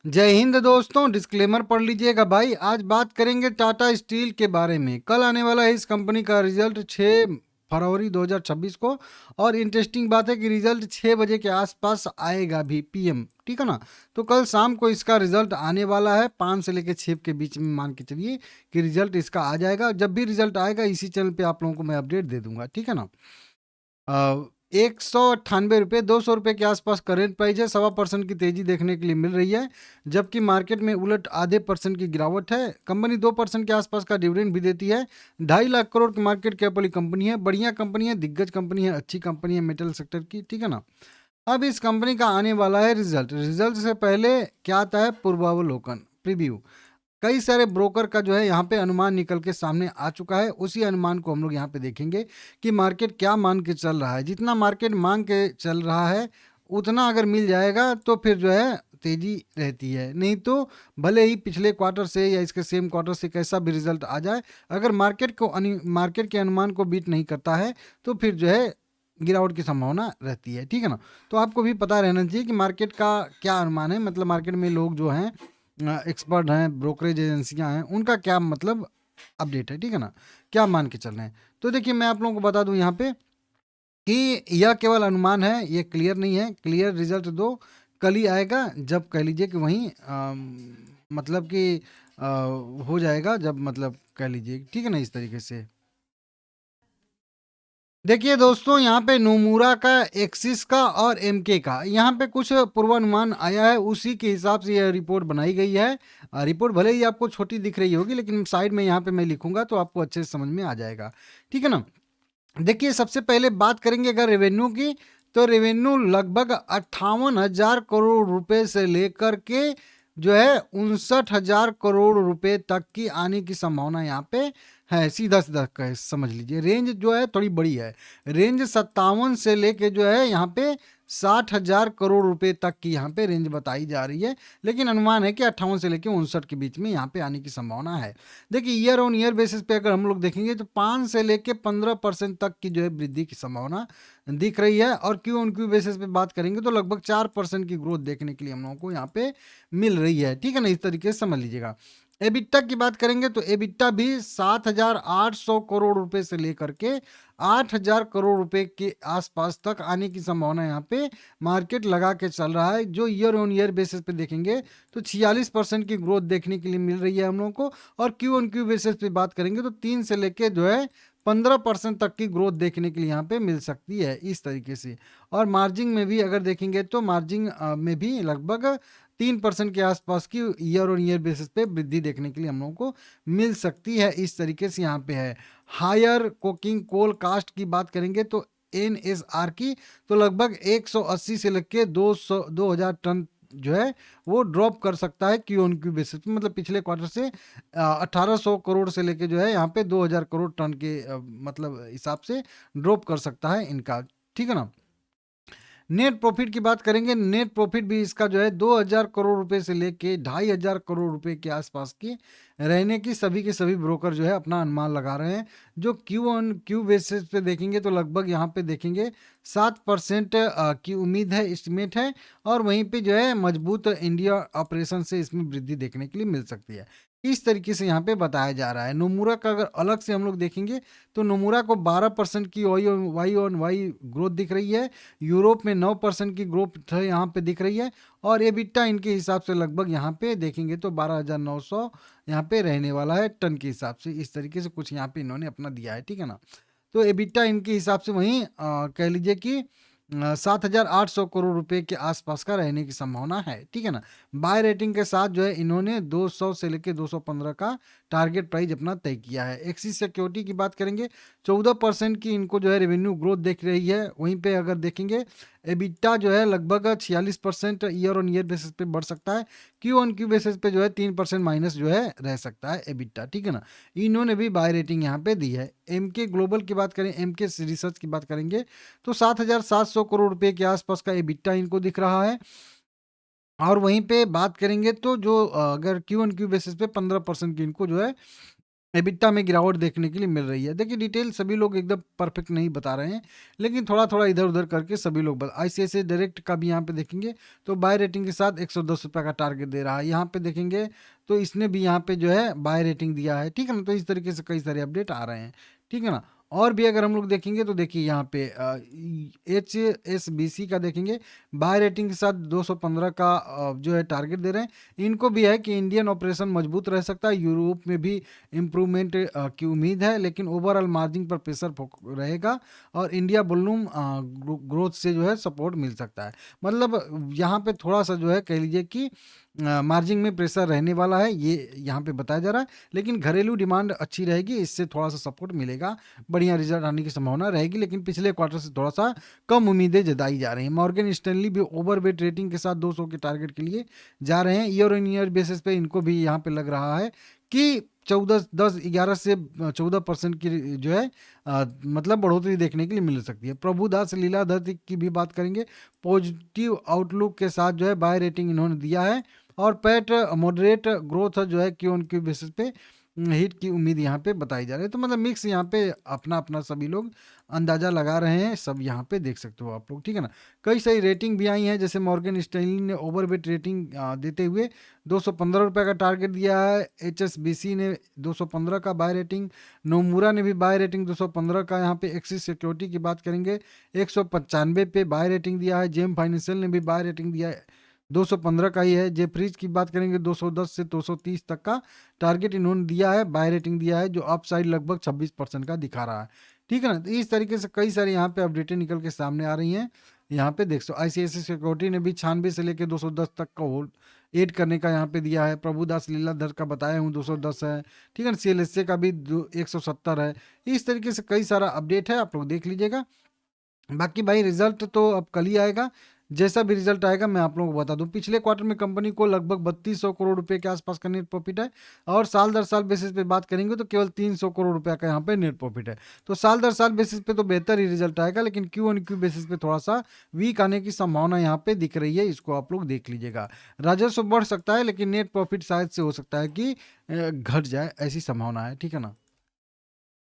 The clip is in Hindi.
जय हिंद दोस्तों, डिस्क्लेमर पढ़ लीजिएगा भाई। आज बात करेंगे टाटा स्टील के बारे में। कल आने वाला है इस कंपनी का रिजल्ट 6 फरवरी 2026 को। और इंटरेस्टिंग बात है कि रिजल्ट 6 बजे के आसपास आएगा भी, पीएम, ठीक है ना। तो कल शाम को इसका रिजल्ट आने वाला है, 5 से लेकर 6 के बीच में मान के चलिए कि रिजल्ट इसका आ जाएगा। जब भी रिजल्ट आएगा इसी चैनल पे आप लोगों को मैं अपडेट दे दूंगा, ठीक है ना। 198 रुपये, 200 रुपये के आसपास करेंट प्राइस है। 1.25% की तेजी देखने के लिए मिल रही है, जबकि मार्केट में उलट आधे परसेंट की गिरावट है। कंपनी 2% के आसपास का डिविडेंड भी देती है। 2.5 लाख करोड़ की मार्केट कैप वाली कंपनी है। बढ़िया कंपनी है, दिग्गज कंपनी है, अच्छी कंपनी है मेटल सेक्टर की, ठीक है ना। अब इस कंपनी का आने वाला है रिजल्ट। रिजल्ट से पहले क्या आता है, पूर्वावलोकन, प्रीव्यू। कई सारे ब्रोकर का जो है यहाँ पे अनुमान निकल के सामने आ चुका है। उसी अनुमान को हम लोग यहाँ पे देखेंगे कि मार्केट क्या मान के चल रहा है। जितना मार्केट मांग के चल रहा है उतना अगर मिल जाएगा तो फिर जो है तेजी रहती है, नहीं तो भले ही पिछले क्वार्टर से या इसके सेम क्वार्टर से कैसा भी रिजल्ट आ जाए, अगर मार्केट के अनुमान को बीट नहीं करता है तो फिर जो है गिरावट की संभावना रहती है, ठीक है ना। तो आपको भी पता रहना चाहिए कि मार्केट का क्या अनुमान है, मतलब मार्केट में लोग जो हैं एक्सपर्ट हैं, ब्रोकरेज एजेंसियां हैं, उनका क्या मतलब अपडेट है, ठीक है ना, क्या मान के चल रहे हैं। तो देखिए मैं आप लोगों को बता दूं यहाँ पे कि यह केवल अनुमान है, ये क्लियर नहीं है। क्लियर रिजल्ट दो कल ही आएगा, जब कह लीजिए कि वहीं मतलब कि हो जाएगा, जब मतलब कह लीजिए, ठीक है ना, इस तरीके से। देखिए दोस्तों, यहाँ पे नोमुरा का, एक्सिस का और एमके का यहाँ पे कुछ पूर्वानुमान आया है, उसी के हिसाब से यह रिपोर्ट बनाई गई है। रिपोर्ट भले ही आपको छोटी दिख रही होगी, लेकिन साइड में यहाँ पे मैं लिखूंगा तो आपको अच्छे से समझ में आ जाएगा, ठीक है ना। देखिए सबसे पहले बात करेंगे अगर रेवेन्यू की, तो रेवेन्यू लगभग 58,000 करोड़ रुपए से लेकर के जो है 59,000 करोड़ रुपए तक की आने की संभावना यहाँ पे है। सीधा सीधा कह समझ लीजिए, रेंज जो है थोड़ी बड़ी है। रेंज 57 से लेके जो है यहाँ पे 60,000 करोड़ रुपए तक की यहाँ पे रेंज बताई जा रही है, लेकिन अनुमान है कि 58 से लेके 59 के बीच में यहाँ पे आने की संभावना है। देखिए ईयर ऑन ईयर बेसिस पे अगर हम लोग देखेंगे तो 5 से लेके 15% तक की जो है वृद्धि की संभावना दिख रही है। और क्यू ऑन क्यू बेसिस पे बात करेंगे तो लगभग 4% की ग्रोथ देखने के लिए हम लोगों को यहाँ पे मिल रही है, ठीक है ना। इस तरीके से समझ लीजिएगा। एबिट्टा की बात करेंगे तो एबिट्टा भी 7,800 करोड़ रुपए से लेकर के 8,000 करोड़ रुपए के आसपास तक आने की संभावना यहाँ पे मार्केट लगा के चल रहा है। जो ईयर ऑन ईयर बेसिस पे देखेंगे तो 46% की ग्रोथ देखने के लिए मिल रही है हम लोगों को। और क्यू ऑन क्यू बेसिस पे बात करेंगे तो 3 से लेके जो है 15% तक की ग्रोथ देखने के लिए यहाँ पे मिल सकती है, इस तरीके से। और मार्जिन में भी अगर देखेंगे तो मार्जिन में भी लगभग 3% के आसपास की ईयर ऑन ईयर बेसिस पे वृद्धि देखने के लिए हम लोगों को मिल सकती है, इस तरीके से यहाँ पे है। हायर कोकिंग कोल कास्ट की बात करेंगे तो एनएसआर की, तो लगभग 180 से लेके 2,000 टन जो है वो ड्रॉप कर सकता है क्यू ऑन क्यू बेसिस पे। मतलब पिछले क्वार्टर से 1,800 करोड़ से लेके जो है यहाँ पे 2,000 करोड़ टन के मतलब हिसाब से ड्रॉप कर सकता है इनका, ठीक है ना। नेट प्रॉफिट की बात करेंगे, नेट प्रॉफिट भी इसका जो है 2,000 करोड़ रुपए से लेके 2,500 करोड़ रुपए के आसपास की रहने की सभी के सभी ब्रोकर जो है अपना अनुमान लगा रहे हैं। जो क्यू ऑन क्यू बेसिस पे देखेंगे तो लगभग यहाँ पे देखेंगे 7% की उम्मीद है, एस्टिमेट है। और वहीं पे जो है मजबूत इंडिया ऑपरेशन से इसमें वृद्धि देखने के लिए मिल सकती है, इस तरीके से यहाँ पे बताया जा रहा है। नोमुरा का अगर अलग से हम लोग देखेंगे तो नोमुरा को 12% की वाई ऑन वाई ग्रोथ दिख रही है। यूरोप में 9% की ग्रोथ यहाँ पे दिख रही है। और एबिट्टा इनके हिसाब से लगभग यहाँ पे देखेंगे तो 12,900 यहाँ पे रहने वाला है टन के हिसाब से, इस तरीके से कुछ यहाँ पे इन्होंने अपना दिया है, ठीक है ना। तो एबिट्टा इनके हिसाब से वहीं कह लीजिए कि 7,800 करोड़ रुपए के आसपास का रहने की संभावना है, ठीक है ना। बाय रेटिंग के साथ जो है इन्होंने 200 से लेकर 215 का टारगेट प्राइस अपना तय किया है। एक्सिस सिक्योरिटी की बात करेंगे, 14% की इनको जो है रेवेन्यू ग्रोथ देख रही है। वहीं पे अगर देखेंगे एबिट्टा जो है लगभग 46% ईयर ऑन ईयर बेसिस पे बढ़ सकता है। क्यू ऑन क्यू बेसिस पे जो है 3% माइनस जो है रह सकता है एबिट्टा, ठीक है ना। इन्होंने भी बाय रेटिंग यहाँ पे दी है। एम के ग्लोबल की बात करें, एम के रिसर्च की बात करेंगे तो 7,700 करोड़ रुपए के आसपास का एबिट्टा इनको दिख रहा है। और वहीं पे बात करेंगे तो जो अगर क्यू ऑन क्यू बेसिस पे 15% की इनको जो है एबिटा में गिरावट देखने के लिए मिल रही है। देखिए डिटेल सभी लोग एकदम परफेक्ट नहीं बता रहे हैं, लेकिन थोड़ा-थोड़ा इधर-उधर करके सभी लोग आईसीआईसीआई डायरेक्ट का भी यहाँ पे देखेंगे तो बाय रेटिंग के साथ ₹110 का टारगेट दे रहा है। यहाँ पे देखेंगे तो इसने भी यहाँ पे जो है बाय रेटिंग दिया है, ठीक है ना? तो इस तरीके से कई सारे अपडेट आ रहे हैं, ठीक है ना? और भी अगर हम लोग देखेंगे तो देखिए यहाँ पे एचएसबीसी का देखेंगे बाय रेटिंग के साथ 215 का जो है टारगेट दे रहे हैं। इनको भी है कि इंडियन ऑपरेशन मजबूत रह सकता है, यूरोप में भी इम्प्रूवमेंट की उम्मीद है, लेकिन ओवरऑल मार्जिन पर प्रेशर रहेगा और इंडिया वॉल्यूम ग्रोथ से जो है सपोर्ट मिल सकता है। मतलब यहाँ पे थोड़ा सा जो है कह लीजिए कि मार्जिन में प्रेशर रहने वाला है, ये यहाँ पे बताया जा रहा है, लेकिन घरेलू डिमांड अच्छी रहेगी, इससे थोड़ा सा सपोर्ट मिलेगा, बढ़िया रिजल्ट आने की संभावना रहेगी, लेकिन पिछले क्वार्टर से थोड़ा सा कम उम्मीदें जताई जा रही हैं। मॉर्गन स्टैनली भी ओवरवेट रेटिंग के साथ 200 के टारगेट के लिए जा रहे हैं। ईयर ऑन ईयर बेसिस पे इनको भी यहाँ पे लग रहा है कि 11 से 14% की जो है मतलब बढ़ोतरी देखने के लिए मिल सकती है। प्रभुदास लीलाधर की भी बात करेंगे, पॉजिटिव आउटलुक के साथ जो है बाय रेटिंग इन्होंने दिया है और पैट मॉडरेट ग्रोथ जो है क्यू ऑन क्यू बेसिस पे हिट की उम्मीद यहाँ पे बताई जा रही है। तो मतलब मिक्स यहाँ पे अपना अपना सभी लोग अंदाजा लगा रहे हैं, सब यहाँ पे देख सकते हो आप लोग, ठीक है ना? कई सारी रेटिंग भी आई हैं, जैसे मॉर्गन स्टैनली ने ओवरवेट रेटिंग देते हुए ₹215 का टारगेट दिया है। एचएसबीसी ने 215 का बाय रेटिंग, नोमुरा ने भी बाय रेटिंग 215 का, यहाँ पे एक्सिस सिक्योरिटी की बात करेंगे 195 पे बाय रेटिंग दिया है। जेम फाइनेंशियल ने भी बाय रेटिंग दिया है, 215 का ही है। जेफ्रीज की बात करेंगे 210 से 230 तक का टारगेट इन्होंने दिया है, बाय रेटिंग दिया है, जो अपसाइड लगभग 26% का दिखा रहा है, ठीक है ना? तो इस तरीके से कई सारे यहाँ पे अपडेटें निकल के सामने आ रही हैं। यहाँ पे देख सो आईसीआईसीआई सिक्योरिटी ने भी 96 से लेकर 210 तक का होल्ड एड करने का यहाँ पे दिया है। प्रभुदास लीलाधर का बताया हूँ 210 है, ठीक है ना? सीएलएसए का भी 170 है। इस तरीके से कई सारा अपडेट है, आप लोग देख लीजिएगा। बाकी भाई रिजल्ट तो अब कल ही आएगा, जैसा भी रिजल्ट आएगा मैं आप लोगों को बता दूं। पिछले क्वार्टर में कंपनी को लगभग 3200 करोड़ रुपए के आसपास का नेट प्रॉफिट है और साल दर साल बेसिस पे बात करेंगे तो केवल 300 करोड़ रुपए का यहाँ पे नेट प्रॉफिट है। तो साल दर साल बेसिस पे तो बेहतर ही रिजल्ट आएगा, लेकिन क्यू ऑन क्यू बेसिस पे थोड़ा सा वीक आने की संभावना यहाँ पे दिख रही है, इसको आप लोग देख लीजिएगा। राजस्व बढ़ सकता है, लेकिन नेट प्रॉफिट शायद से हो सकता है कि घट जाए, ऐसी संभावना है, ठीक है ना?